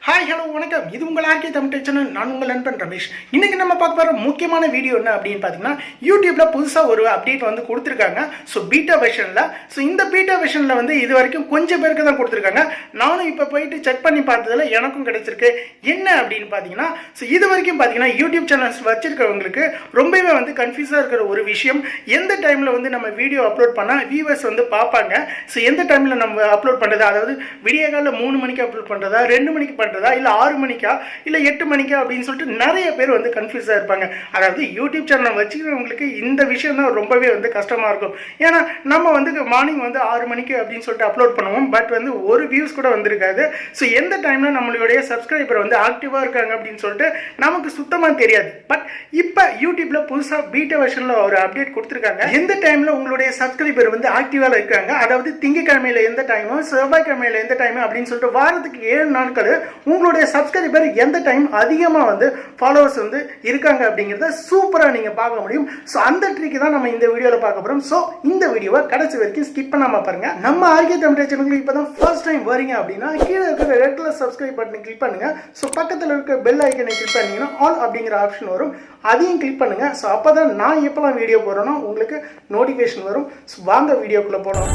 Hi hello வணக்கம். இது உங்கள் ஆர்கே தமிழ் சேனல். நான் உங்கள் நண்பன் ரமேஷ். இன்னைக்கு நம்ம பார்க்க போகிற முக்கியமான வீடியோ என்ன அப்படின்னு பார்த்தீங்கன்னா, யூடியூப்ல புதுசாக ஒரு அப்டேட் வந்து கொடுத்துருக்காங்க. ஸோ பீட்டா வெர்ஷனில். ஸோ இந்த பீட்டா வெர்ஷனில் வந்து இது வரைக்கும் கொஞ்சம் பேருக்கு தான் கொடுத்துருக்காங்க. நானும் இப்போ போயிட்டு செக் பண்ணி பார்த்ததில் எனக்கும் கிடைச்சிருக்கு. என்ன அப்படின்னு பார்த்தீங்கன்னா, ஸோ இது வரைக்கும் பார்த்தீங்கன்னா யூடியூப் சேனல்ஸ் வச்சிருக்கிறவங்களுக்கு ரொம்பவே வந்து கன்ஃபியூஸாக இருக்கிற ஒரு விஷயம், எந்த டைமில் வந்து நம்ம வீடியோ அப்லோட் பண்ணால் வியூவர்ஸ் வந்து பார்ப்பாங்க. ஸோ எந்த டைமில் நம்ம அப்லோட் பண்ணுறது, அதாவது விடிய காலையில் 3 மணிக்கு அப்லோட் பண்ணுறதா, 2 மணிக்கு பண்ணுறதா, இல்ல 6 மணிக்கா இல்ல 8 மணிக்கா அப்படின்னு சொல்லிட்டு நிறைய பேர் வந்து கன்ஃபியூஸா இருப்பாங்க. அதாவது யூடியூப் சேனல் வச்சுக்கிறவங்களுக்கு இந்த விஷயம் தான் ரொம்பவே வந்து கஷ்டமா இருக்கும். ஏன்னா நம்ம வந்து மார்னிங் வந்து 6 மணிக்கு அப்படின்னு சொல்லிட்டு அப்லோட் பண்ணுவோம். பட் வந்து ஒரு வியூஸ் கூட வந்திருக்காது. ஸோ எந்த டைம்ல நம்மளுடைய சப்ஸ்கிரைபர் வந்து ஆக்டிவா இருக்காங்க அப்படின்னு சொல்லிட்டு நமக்கு சுத்தமா தெரியாது. பட் இப்போ யூடியூப்ல புதுசா பீட்டா வெர்ஷன்ல ஒரு அப்டேட் கொடுத்துருக்காங்க. எந்த டைம்ல உங்களுடைய சப்ஸ்கிரைபர் வந்து ஆக்டிவா இருக்காங்க, அதாவது திங்கட்கிழமையில எந்த டைமும் செவ்வாய்க்கிழமையில எந்த டைம் அப்படின்னு சொல்லிட்டு வாரத்துக்கு 7 நாட்கள் உங்களுடைய சப்ஸ்கிரைபர் எந்த டைம் அதிகமாக வந்து ஃபாலோவர்ஸ் வந்து இருக்காங்க அப்படிங்கிறத சூப்பராக நீங்கள் பார்க்க முடியும். ஸோ அந்த ட்ரிக் தான் நம்ம இந்த வீடியோவில் பார்க்க போகிறோம். ஸோ இந்த வீடியோவை கடைசி வரைக்கும் ஸ்கிப் பண்ணாமல் பாருங்க. நம்ம ஆர்கே தமிழ் சேனலுக்கு இப்போ தான் ஃபர்ஸ்ட் டைம் வரீங்க அப்படின்னா கீழே இருக்கிற ரெட் கலர் சப்ஸ்கிரைப் பட்டனை கிளிக் பண்ணுங்க. ஸோ பக்கத்தில் இருக்க பெல் ஐக்கனை கிளிக் பண்ணீங்கன்னா ஆல் அப்படிங்கிற ஆப்ஷன் வரும், அதையும் கிளிக் பண்ணுங்க. ஸோ அப்போ தான் நான் எப்போலாம் வீடியோ போடுறேனோ உங்களுக்கு நோட்டிஃபிகேஷன் வரும். ஸோ வாங்க வீடியோக்குள்ளே போகலாம்.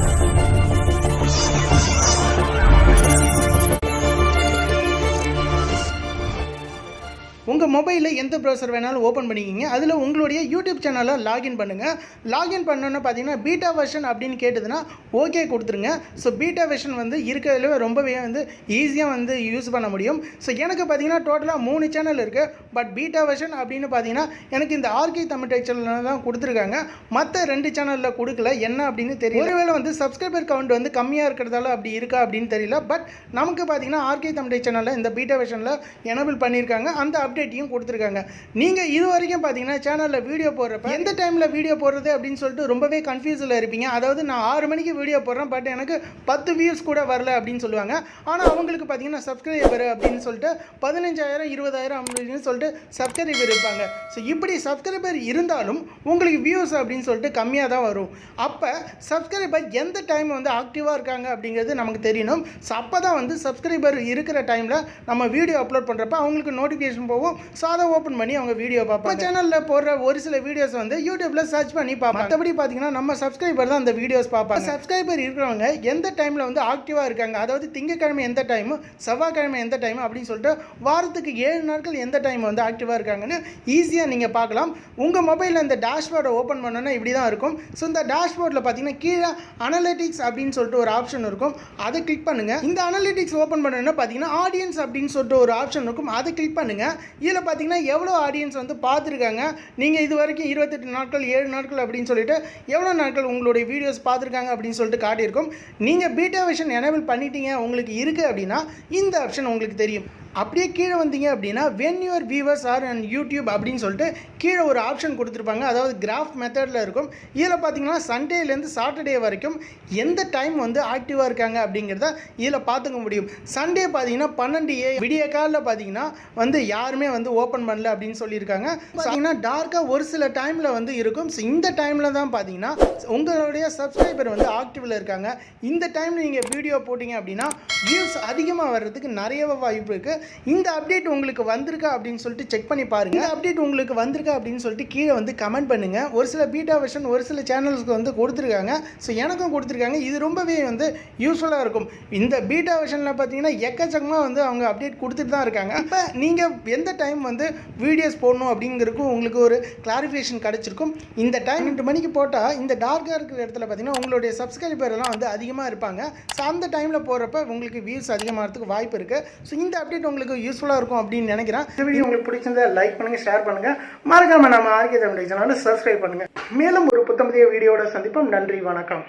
உங்கள் மொபைலில் எந்த ப்ரௌசர் வேணாலும் ஓப்பன் பண்ணிக்கிங்க. அதில் உங்களுடைய யூடியூப் சேனலை லாகின் பண்ணுங்கள். லாகின் பண்ணோன்னு பார்த்தீங்கன்னா பீட்டா வெர்ஷன் அப்படின்னு கேட்டதுன்னா ஓகே கொடுத்துருங்க. ஸோ பீட்டா வெர்ஷன் வந்து இருக்கிறதுல ரொம்பவே வந்து ஈஸியாக வந்து யூஸ் பண்ண முடியும். ஸோ எனக்கு பார்த்தீங்கன்னா டோட்டலாக 3 சேனல் இருக்குது. பட் பீட்டா வெர்ஷன் அப்படின்னு பார்த்தீங்கன்னா எனக்கு இந்த ஆர்கே தமிழ் சேனலில் தான் கொடுத்துருக்காங்க. மற்ற 2 சேனலில் கொடுக்கல. என்ன அப்படின்னு தெரியல. ஒருவேளை வந்து சப்ஸ்கிரைபர் கவுண்ட் வந்து கம்மியாக இருக்கிறதால அப்படி இருக்கா அப்படின்னு தெரியல. பட் நமக்கு பார்த்தீங்கன்னா ஆர்கே தமிழ் சேனலில் இந்த பீட்டா வெர்ஷனில் எனபிள் பண்ணியிருக்காங்க. அந்த அப்டேட்டையும் கொடுத்துருக்காங்க. நீங்கள் இது வரைக்கும் பார்த்தீங்கன்னா சேனலில் வீடியோ போடுறப்ப எந்த டைமில் வீடியோ போடுறது அப்படின்னு சொல்லிட்டு ரொம்பவே கன்ஃபியூஸில் இருப்பீங்க. அதாவது நான் 6 மணிக்கு வீடியோ போடுறேன், பட் எனக்கு 10 வியூஸ் கூட வரல அப்படின்னு சொல்லுவாங்க. ஆனால் அவங்களுக்கு பார்த்தீங்கன்னா சப்ஸ்கிரைபர் அப்படின்னு சொல்லிட்டு 15,000 20,000 அப்படின்னு சொல்லிட்டு சப்ஸ்கிரைபர் இருப்பாங்க. ஸோ இப்படி சப்ஸ்கிரைபர் இருந்தாலும் உங்களுக்கு வியூஸ் அப்படின்னு சொல்லிட்டு கம்மியாக தான் வரும். அப்போ சப்ஸ்கிரைபர் எந்த டைம் வந்து ஆக்டிவாக இருக்காங்க அப்படிங்கிறது நமக்கு தெரியணும். ஸோ அப்போ தான் வந்து சப்ஸ்கிரைபர் இருக்கிற டைமில் நம்ம வீடியோ அப்லோட் பண்ணுறப்ப அவங்களுக்கு நோட்டிஃபிகேஷன் போகும். ஸோ அதை ஓப்பன் பண்ணி அவங்க வீடியோ பார்ப்பாங்க. சேனலில் போடுற ஒரு சில வீடியோஸ் வந்து யூடியூப்ல சர்ச் பண்ணி பார்ப்பாங்க. மற்றபடி பார்த்தீங்கன்னா நம்ம சப்ஸ்கிரைபர் தான் அந்த வீடியோஸ் பார்ப்பாங்க. சப்ஸ்கிரைபர் இருக்கிறவங்க எந்த டைமில் வந்து ஆக்டிவாக இருக்காங்க, அதாவது திங்கட்கிழமை எந்த டைமு, செவ்வாய்க்கிழமை எந்த டைம் அப்படின்னு சொல்லிட்டு வாரத்துக்கு 7 நாட்கள் எந்த டைம் வந்து ஆக்டிவாக இருக்காங்கன்னு ஈஸியாக நீங்கள் பார்க்கலாம். உங்கள் மொபைலில் இந்த டேஷ்போர்டை ஓப்பன் பண்ணோன்னா இப்படி தான் இருக்கும். ஸோ இந்த டேஷ்போர்டில் பார்த்தீங்கன்னா கீழே அனலிட்டிக்ஸ் அப்படின்னு சொல்லிட்டு ஒரு ஆப்ஷன் இருக்கும். அதை கிளிக் பண்ணுங்கள். இந்த அனலிட்டிக்ஸ் ஓப்பன் பண்ணணும்னா பார்த்தீங்கன்னா ஆடியன்ஸ் அப்படின்னு சொல்லிட்டு ஒரு ஆப்ஷன் இருக்கும். அதை கிளிக் பண்ணுங்கள். இதில் பார்த்தீங்கன்னா எவ்வளோ ஆடியன்ஸ் வந்து பார்த்துருக்காங்க, நீங்கள் இது வரைக்கும் 28 நாட்கள் 7 நாட்கள் அப்படின்னு சொல்லிட்டு எவ்வளோ நாட்கள் உங்களுடைய வீடியோஸ் பார்த்துருக்காங்க அப்படின்னு சொல்லிட்டு காட்டியிருக்கும். நீங்கள் பீட்டா வெர்ஷன் எனேபிள் பண்ணிட்டீங்க, உங்களுக்கு இருக்குது அப்படின்னா இந்த ஆப்ஷன் உங்களுக்கு தெரியும். அப்படியே கீழே வந்தீங்க அப்படின்னா when your viewers are and YouTube அப்படின்னு சொல்லிட்டு கீழே ஒரு ஆப்ஷன் கொடுத்துருப்பாங்க. அதாவது கிராஃப் மெத்தடில் இருக்கும். இதில் பார்த்தீங்கன்னா சண்டேலேருந்து சாட்டர்டே வரைக்கும் எந்த டைம் வந்து ஆக்டிவாக இருக்காங்க அப்படிங்கிறத இதில் பார்த்துக்க முடியும். சண்டே பார்த்தீங்கன்னா 12 AM விடிய காலில் பார்த்தீங்கன்னா வந்து யாருமே வந்து ஓப்பன் பண்ணல அப்படின்னு சொல்லியிருக்காங்க. பார்த்தீங்கன்னா டார்க்காக ஒரு சில டைமில் வந்து இருக்கும். ஸோ இந்த டைமில் தான் பார்த்தீங்கன்னா உங்களுடைய சப்ஸ்கிரைபர் வந்து ஆக்டிவில் இருக்காங்க. இந்த டைமில் நீங்கள் வீடியோ போட்டிங்க அப்படின்னா வியூஸ் அதிகமாக வர்றதுக்கு நிறைய வாய்ப்பு இருக்குது. இந்த அப்டேட் உங்களுக்கு வந்திருக்கா அப்படின்னு சொல்லிட்டு செக் பண்ணி பாருங்க. இந்த அப்டேட் உங்களுக்கு வந்திருக்கா அப்படின்னு சொல்லிட்டு கீழே வந்து கமெண்ட் பண்ணுங்க. ஒரு சில பீட்டா வெர்ஷன் ஒரு சில சேனல்ஸ்க்கு வந்து கொடுத்துருக்காங்க. ஸோ எனக்கும் கொடுத்துருக்காங்க. இது ரொம்பவே வந்து யூஸ்ஃபுல்லாக இருக்கும். இந்த பீட்டா வெர்ஷனில் பார்த்தீங்கன்னா எக்கச்சக்கமாக வந்து அவங்க அப்டேட் கொடுத்துட்டு தான் இருக்காங்க. இப்போ நீங்கள் எந்த டைம் வந்து வீடியோஸ் போடணும் அப்படிங்கிறதுக்கும் உங்களுக்கு ஒரு கிளாரிஃபிகேஷன் கிடச்சிருக்கும். இந்த டைம் 2 மணிக்கு போட்டால் இந்த டார்க்காக இருக்கிற இடத்துல பார்த்தீங்கன்னா உங்களுடைய சப்ஸ்கிரைபர் எல்லாம் வந்து அதிகமாக இருப்பாங்க. ஸோ அந்த டைமில் போகிறப்ப உங்களுக்கு வியூஸ் அதிகமாகிறதுக்கு வாய்ப்பு இருக்குது. ஸோ இந்த அப்டேட் உங்களுக்கு யூஸ்ஃபுல்லாக இருக்கும் அப்படின்னு நினைக்கிறேன். இந்த வீடியோ உங்களுக்கு பிடிச்சிருந்தா லைக் பண்ணுங்க, ஷேர் பண்ணுங்க, மறக்காம நம்ம ஆர்கே தமிழ் சேனலை சப்ஸ்கிரைப் பண்ணுங்க. மேலும் ஒரு புத்தம் புதிய வீடியோட சந்திப்போம். நன்றி, வணக்கம்.